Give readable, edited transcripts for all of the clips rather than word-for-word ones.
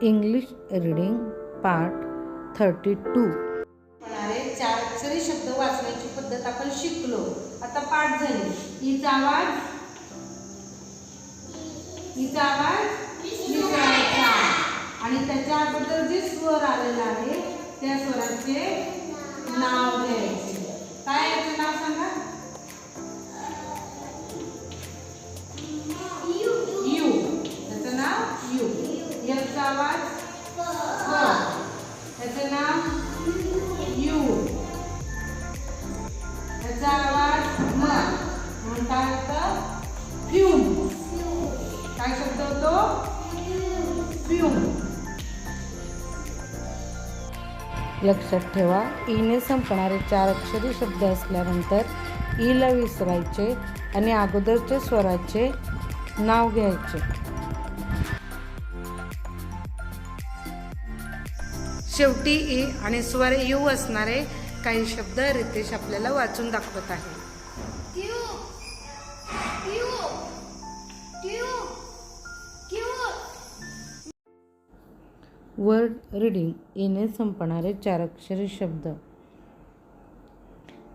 English reading part 32. चार अक्षरी शब्द वाचण्याची पद्धत आपण शिकलो. आता पाठ झाली. ईचा आवाज निसरायचा आणि त्याच्या अगोदर जे स्वर आलेला आहे त्या स्वराचे नाव घ्यायचे. काय याचं नाव सांगा? यू. त्याचं नाव यू. याचा आवाज त्याचं नाव यू. त्याचा आवाज म्हणून काय होतं? फ्यूम. काय शब्द होतो? फ्यूम. लक्षात ठेवा, ईने संपणारे 4 अक्षरी शब्द असल्यानंतर ईला विसरायचे आणि अगोदरचे स्वराचे नाव घ्यायचे. शेवटी ई आणि स्वर यू असणारे काही शब्द रितेश आपल्याला वाचून दाखवत आहे. Word reading. ईने संपणारे 4 अक्षरी शब्द.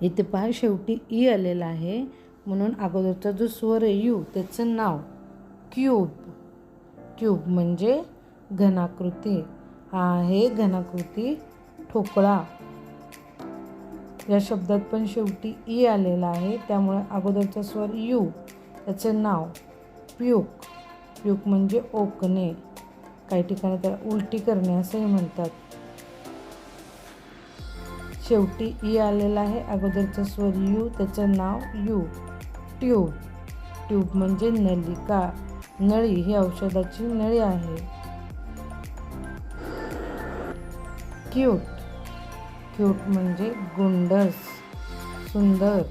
इथे पहा, शेवटी ई आलेला आहे म्हणून अगोदरचा जो स्वर आहे यू त्याचं नाव क्यूब. क्यूब म्हणजे घनाकृती. हा आहे घनाकृती ठोकळा. या शब्दात पण शेवटी ई आलेला आहे त्यामुळे अगोदरचा स्वर यू त्याचं नाव प्यूक. प्यूक म्हणजे ओकणे. काही ठिकाणी त्याला उलटी करणे असंही म्हणतात. शेवटी ई आलेला आहे, अगोदरचा स्वर यू त्याचं नाव यू. ट्यूब. ट्यूब म्हणजे नलिका, नळी. ही औषधाची नळी आहे. क्यूट. क्यूट म्हणजे गोंडस, सुंदर.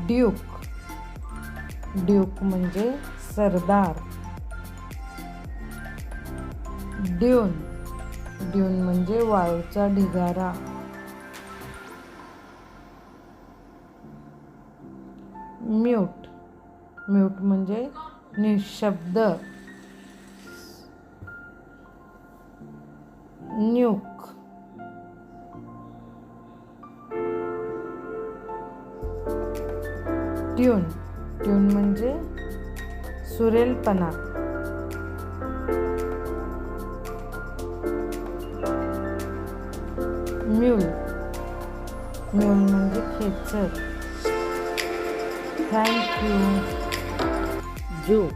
ड्यूक. ड्यूक म्हणजे सरदार. ड्यून. ड्यून म्हणजे वाळूचा ढिगारा. म्यूट. म्यूट म्हणजे निशब्द. न्यूक. ट्यून. ट्यून म्हणजे सुरेलपणा. म्यूल. म्यूल म्हणजे खेचर. Thank you. जो